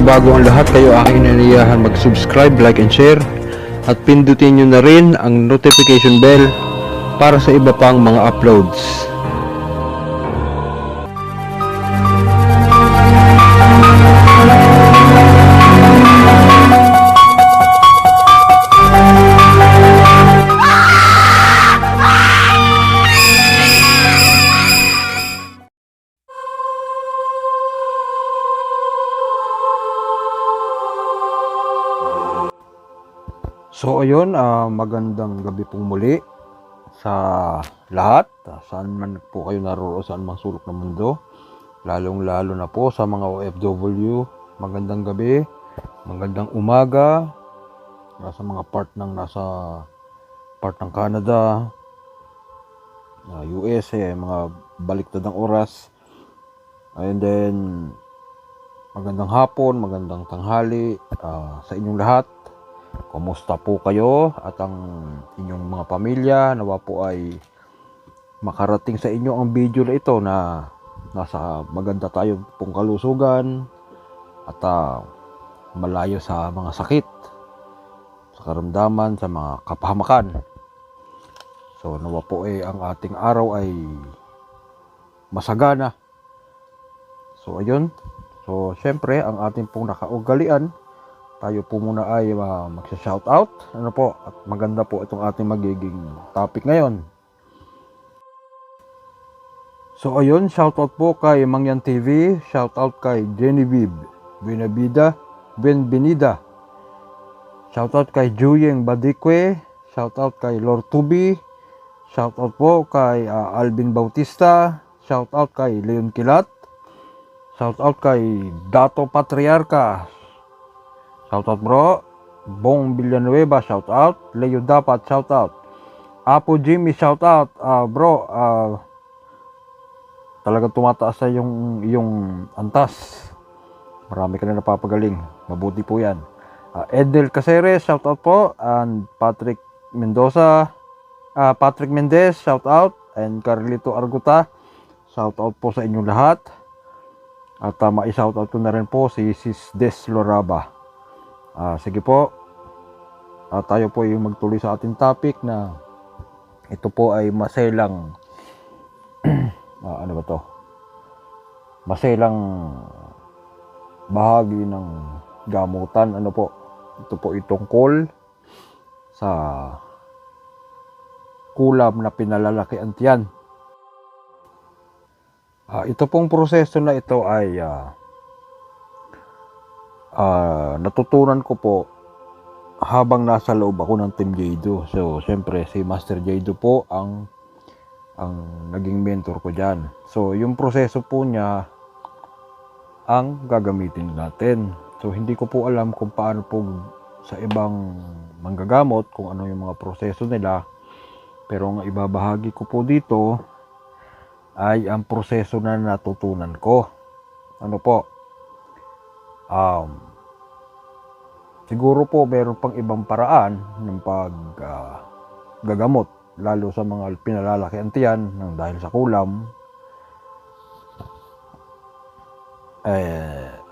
bago ang lahat, kayo aking inaniyahan mag-subscribe, like and share at pindutin nyo na rin ang notification bell para sa iba pang mga uploads. So ayun, magandang gabi pong muli sa lahat, saan man po kayo naroon, saan mang sulok ng mundo, lalong lalo na po sa mga OFW. Magandang gabi, magandang umaga sa mga nasa part ng Canada, USA, mga baliktad ng oras, and then magandang hapon, magandang tanghali sa inyong lahat. Kumusta po kayo at ang inyong mga pamilya? Nawa po ay makarating sa inyo ang video na ito na nasa maganda tayo pong kalusugan at malayo sa mga sakit, sa karamdaman, sa mga kapahamakan. So nawa po ay ang ating araw ay masagana. So ayun, so syempre ang ating pong nakaugalian, tayo po muna ay magsha-shoutout. Ano po, at maganda po itong ating magiging topic ngayon. So ayun, shoutout po kay Mangyan TV, shoutout kay Genevieve Buenvenida, shoutout kay Juyeng Badikwe, shoutout kay Lord Tubi, shoutout po kay Alvin Bautista, shoutout kay Leon Kilat, shoutout kay Dato Patriarca, shoutout bro. Bong Villanueva, shoutout. Leo Dapat, shoutout. Apo Jimmy, shoutout. Bro, talagang tumataas sa yung antas. Marami ka na napapagaling. Mabuti po yan. Edel Caceres, shoutout po. And Patrick Mendez, shoutout. And Carlito Arguta, shoutout po sa inyong lahat. At mai-shoutout ko na rin po si Sis Des Loraba. Sige po, tayo po yung magtuloy sa ating topic na ito po ay maselang ano ba to? Maselang bahagi ng gamutan. Ano po? Ito po itungkol sa kulam na pinalalaki ang tiyan. Ito pong proseso na ito ay natutunan ko po habang nasa loob ako ng Team Jado. So, siyempre si Master Jado po ang naging mentor ko diyan. So, yung proseso po niya ang gagamitin natin. So, hindi ko po alam kung paano po sa ibang manggagamot kung ano yung mga proseso nila. Pero ang ibabahagi ko po dito ay ang proseso na natutunan ko. Ano po? Siguro po meron pang ibang paraan ng paggagamot, lalo sa mga pinalalaki ang tiyan ng dahil sa kulam.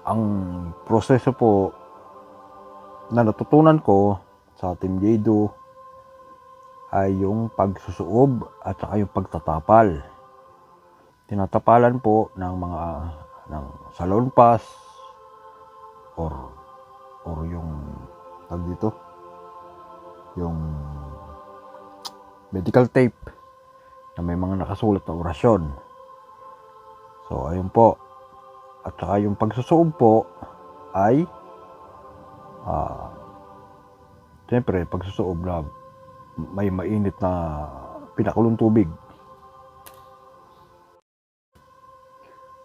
Ang proseso po na natutunan ko sa Team Jado ay yung pagsusuob at saka yung pagtatapal. Tinatapalan po ng salon pass or yung dito yung medical tape na may mga nakasulat na orasyon. So ayun po, at saka yung pagsusuob po ay siyempre pagsusuob na may mainit na pinakulong tubig.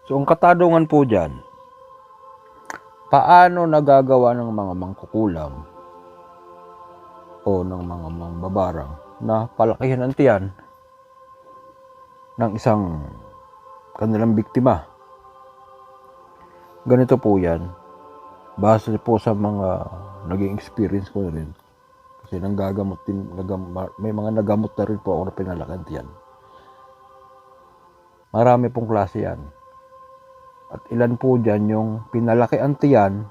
So ang katanungan po dyan, paano nagagawa ng mga mangkukulam o ng mga mangbabarang na palakihan ang tiyan ng isang kanilang biktima? Ganito po yan. Base po sa mga naging experience ko na rin. Kasi may mga nagamot na rin po ako na pinalaki ang tiyan. Marami pong klase yan. At ilan po dyan yung pinalaki ang tiyan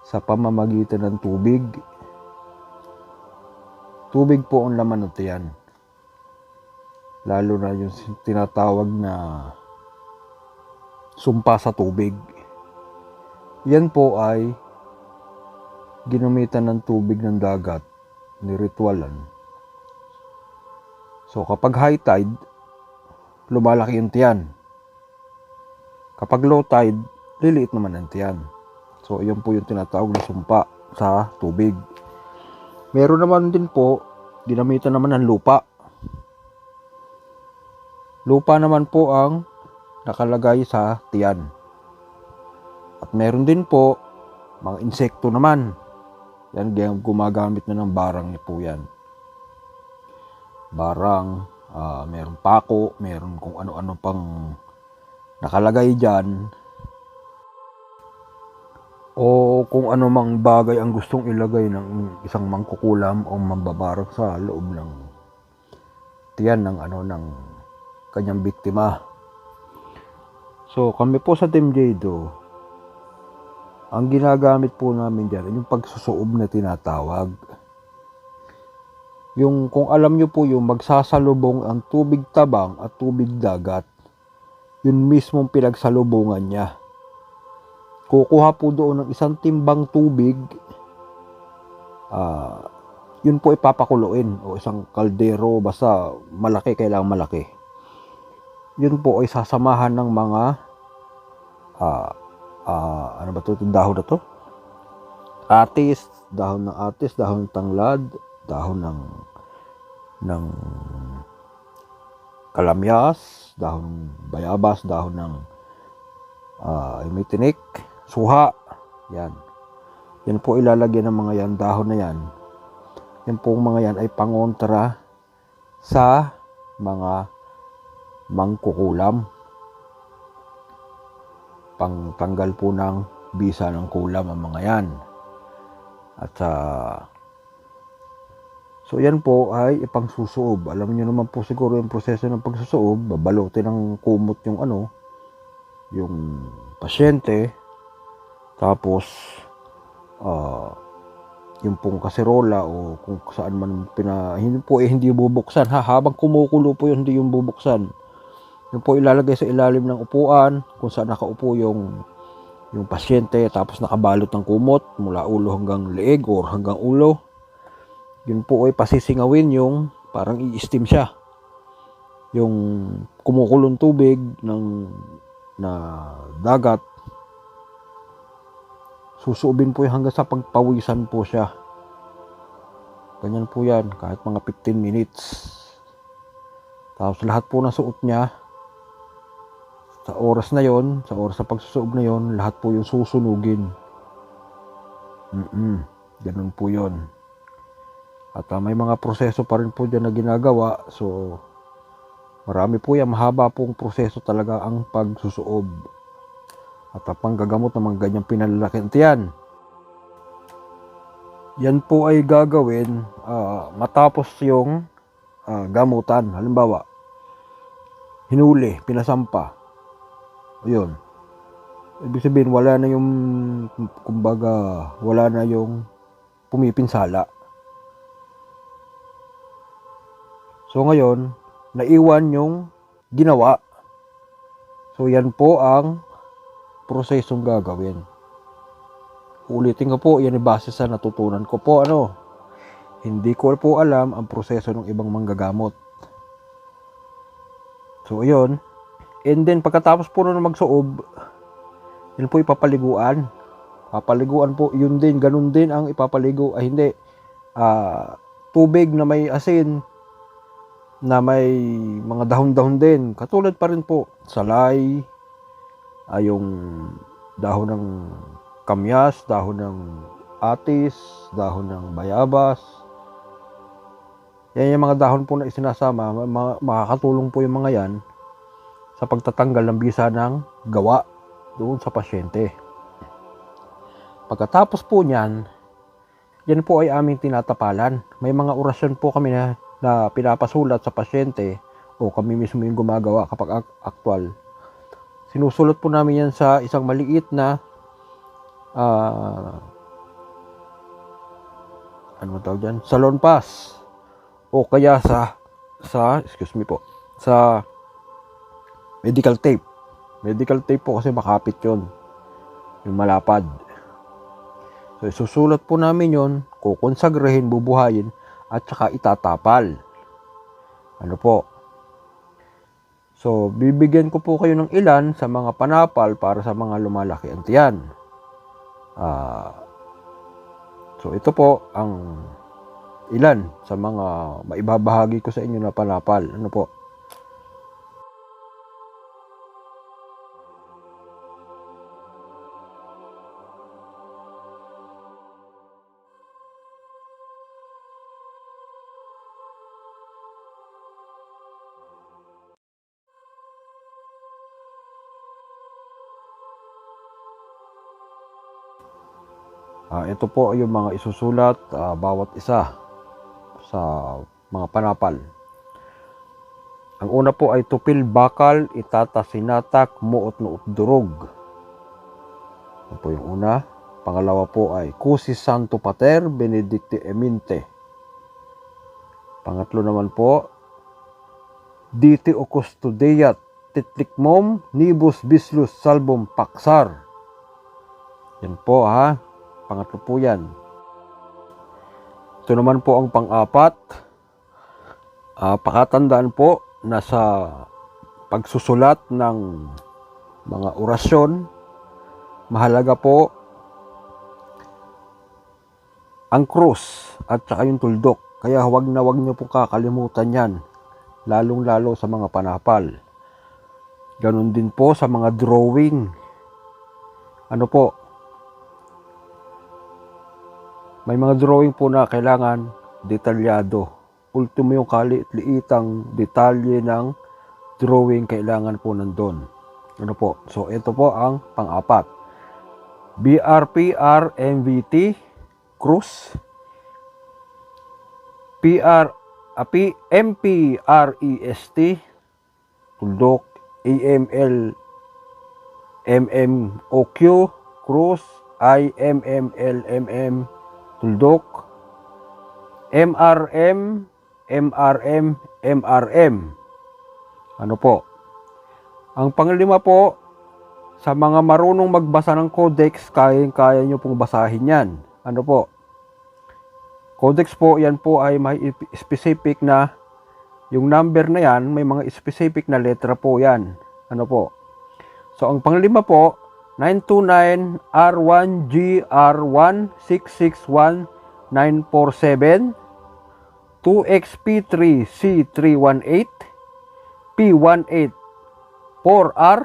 sa pamamagitan ng tubig. Tubig po ang laman ng tiyan. Lalo na yung tinatawag na sumpa sa tubig. Yan po ay ginamitan ng tubig ng dagat, niritualan. So kapag high tide, lumalaki yung tiyan. Kapag low tide, liliit naman ang tiyan. So yan po yung tinatawag na sumpa sa tubig. Meron naman din po, ginamitan naman ng lupa. Lupa naman po ang nakalagay sa tiyan. At meron din po, mga insekto naman. Yan, gumagamit na ng barang po yan. Barang, meron pako, meron kung ano-ano pang nakalagay dyan. O kung ano mang bagay ang gustong ilagay ng isang mangkukulam o mambabarang sa loob ng tiyan ng kanyang biktima. So kami po sa Team Jado, ang ginagamit po namin diyan yung pagsusuob na tinatawag. Yung kung alam nyo po yung magsasalubong ang tubig tabang at tubig dagat, yun mismong pinagsalubungan niya. Kukuha po doon ng isang timbang tubig, yun po ipapakuluin o isang kaldero, basta malaki, kailangan malaki. Yun po ay sasamahan ng mga ano ba to, dahon na to? Atis, dahon ng atis, dahon ng tanglad, dahon ng kalamyas, dahon ng bayabas, dahon ng imitinik, suha, yan. Yan po ilalagyan ng mga yan, dahon na yan. Yan po mga yan ay pangontra sa mga mangkukulam. Pangtanggal po ng bisa ng kulam ang mga yan. At so yan po ay ipangsusuob. Alam niyo naman po siguro yung proseso ng pagsusuob, babalutin ng kumot yung pasyente, tapos yung pong kaserola o kung saan man hindi bubuksan habang kumukulo po yun, hindi yung bubuksan. Yung po ilalagay sa ilalim ng upuan kung saan nakaupo yung pasyente, tapos nakabalot ng kumot mula ulo hanggang leeg or hanggang ulo. Yun po ay pasisingawin yung parang i-steam siya. Yung kumukulong tubig na dagat, susuubin po yung hanggang sa pagpawisan po siya. Ganyan po yan, kahit mga 15 minutes. Tapos lahat po ng suot niya, sa oras na yon, sa oras sa pagsusuob na yon, lahat po yung susunugin. Ganun po yon. At may mga proseso pa rin po dyan na ginagawa. So, marami po yan. Mahaba pong proseso talaga ang pagsusuob. At panggagamot ng mga ganyang pinalalaking tiyan. Yan po ay gagawin matapos yung gamutan. Halimbawa, hinuli, pinasampa. Ayun. Ibig sabihin, wala na yung pumipinsala. So ngayon, naiwan yung ginawa. So yan po ang prosesong gagawin. Ulitin ko po, yan ay base sa natutunan ko po. Hindi ko po alam ang proseso ng ibang manggagamot. So ayun. And then pagkatapos po na magsuob, yun po ipapaliguan. Papaliguan po, yun din, ganun din ang ipapaligo. Ay hindi, tubig na may asin, na may mga dahon-dahon din. Katulad pa rin po, salay, yung dahon ng kamyas, dahon ng atis, dahon ng bayabas. Yan yung mga dahon po na isinasama, makakatulong po yung mga yan sa pagtatanggal ng bisa ng gawa doon sa pasyente. Pagkatapos po niyan, yan po ay aming tinatapalan. May mga orasyon po kami na pinapasulat sa pasyente o kami mismo yung gumagawa kapag aktual. Sinusulot po namin yan sa isang maliit na ano tawag dyan, salon pass, o kaya sa excuse me po, sa medical tape. Medical tape po kasi makapit yon, yung malapad. So isusulat po namin yon, kukonsagrahin, bubuhayin, at saka itatapal. Ano po? So bibigyan ko po kayo ng ilan sa mga panapal para sa mga lumalaki ang tiyan. So ito po ang ilan sa mga maibabahagi ko sa inyo na panapal. Ano po? Ito po yung mga isusulat bawat isa sa mga panapal. Ang una po ay tupil bakal, itata sinatak, muot nuot durog. Ito po yung una. Pangalawa po ay Cusi Santo Pater, Benedicti Eminte. Pangatlo naman po, Diti o Custodiat, Titlikmom, Nibus Bislus Salbum Paksar. Yan po ha. Pangatlo po yan. Ito naman po ang pang-apat. Pakatandaan po na sa pagsusulat ng mga orasyon, mahalaga po ang krus at saka yung tuldok. Kaya wag niyo po kakalimutan yan, lalong-lalo sa mga panapal. Ganon din po sa mga drawing. Ano po? May mga drawing po na kailangan detalyado. Ultimo yung kaliit-liitang detalye ng drawing kailangan po nandun. Ano po? So ito po ang pang-apat. BRPR MVT Cruz, MPREST tuldok, AML MMOQ Cruz, IMMLMM tuldok, MRM MRM. Ano po? Ang panglima po, sa mga marunong magbasa ng codex, kaya nyo pong basahin yan. Ano po? Codex po, yan po ay may specific na, yung number na yan, may mga specific na letra po yan. Ano po? So, ang panglima po, 929R1GR1661-947, 2XP3C318, P18-4R,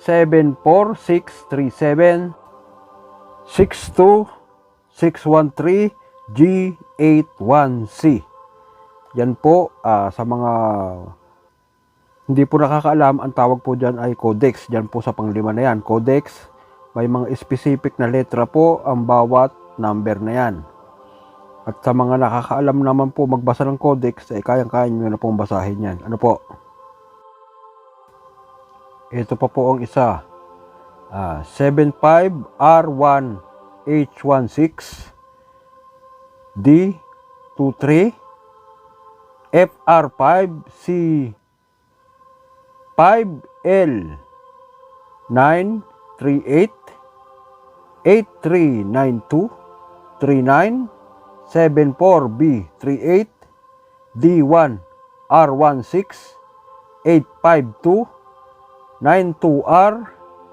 74637, 62613, G81C. Yan po sa mga hindi po nakakaalam, ang tawag po dyan ay codex. Dyan po sa panglima na yan, codex. May mga specific na letra po ang bawat number na yan. At sa mga nakakaalam naman po magbasa ng codex, ay kayang-kaya nyo na pong basahin yan. Ano po? Ito pa po ang isa. 75R1H16 D23 FR5C 5L938 8392 39 74B38 D1 R16 852 92R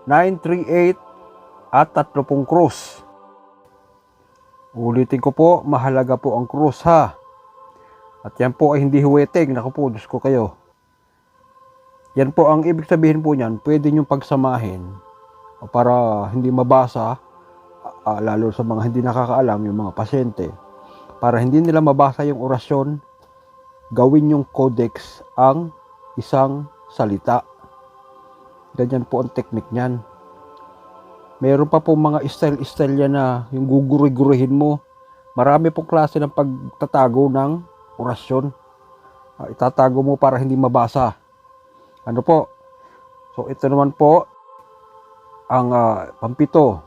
938 at 30 krus. Ulitin ko po, mahalaga po ang krus ha. At yan po ay hindi huweteng. Naku po, Diyos ko kayo. Yan po ang ibig sabihin po niyan, pwede nyo pagsamahin para hindi mabasa, lalo sa mga hindi nakakaalam, yung mga pasyente. Para hindi nila mabasa yung orasyon, gawin yung codex ang isang salita. Ganyan po ang technique niyan. Meron pa po mga style yan na yung guguri-gurihin mo. Marami pong klase ng pagtatago ng orasyon. Itatago mo para hindi mabasa. Ano po? So ito naman po ang pampito.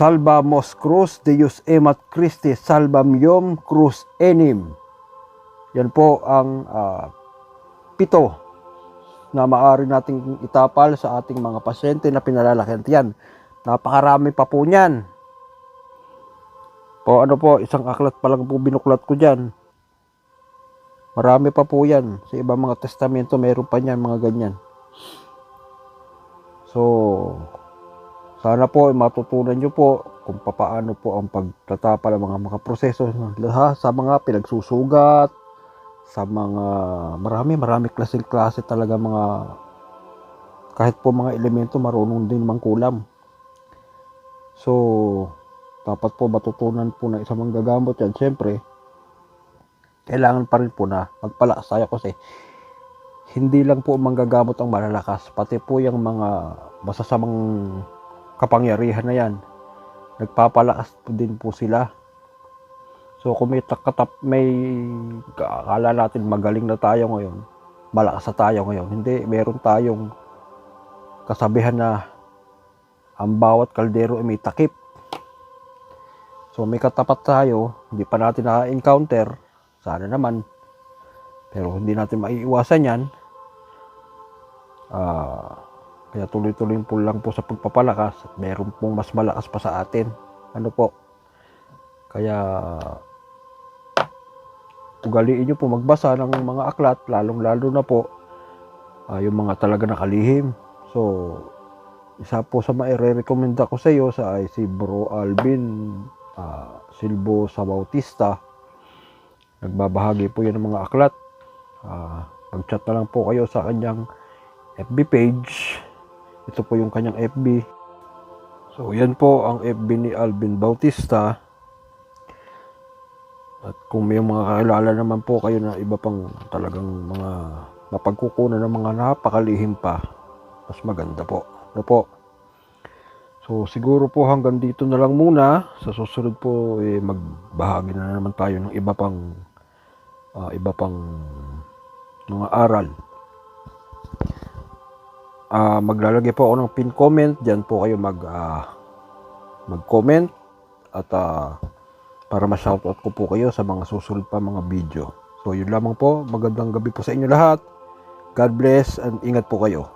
Salvamos cruz Deus emat Christi salvam ium cruz enim. Yan po ang 7 na maaari nating itapal sa ating mga pasyente na pinalalakihan tiyan. Napakarami pa po niyan. Po ano po, isang aklat pa lang po binuklat ko diyan. Marami pa po yan. Sa ibang mga testamento meron pa niyan mga ganyan. So sana po matutunan nyo po kung paano po ang pagtatapal ng mga proseso sa mga pinagsusugat, sa mga marami klase talaga mga kahit po mga elemento marunong din mangkulam. So dapat po matutunan po ng isang manggagamot yan. Siyempre kailangan pa rin po na magpalakas tayo kasi hindi lang po manggagamot ang malalakas, pati po yung mga masasamang kapangyarihan na yan nagpapalakas po din po sila. So kung may akala natin magaling na tayo ngayon, malakas na tayo ngayon, hindi, meron tayong kasabihan na ang bawat kaldero ay may takip. So may katapat tayo, hindi pa natin na-encounter, sana naman, pero hindi natin maiiwasan yan. Kaya tuloy-tuloy po lang po sa pagpapalakas at meron pong mas malakas pa sa atin. Ano po? Kaya ugaliin nyo po magbasa ng mga aklat, lalong-lalo na po yung mga talaga nakalihim. So isa po sa maire-recommenda ko sa iyo ay si Bro Alvin Silbo sa Bautista. Nagbabahagi po yan ng mga aklat. Mag-chat na lang po kayo sa kanyang FB page. Ito po yung kanyang FB. So yan po ang FB ni Alvin Bautista. At kung may mga kakilala naman po kayo na iba pang talagang mga mapagkukunan ng mga napakalihim pa, mas maganda po. Ano po? So siguro po hanggang dito na lang muna. Sa susunod po magbahagi na naman tayo ng iba pang mga aral. Maglalagay po ako ng pin comment. Diyan po kayo mag-comment at para ma-shoutout ko po kayo sa mga susunod pa mga video. So yun lamang po. Magandang gabi po sa inyo lahat. God bless and ingat po kayo.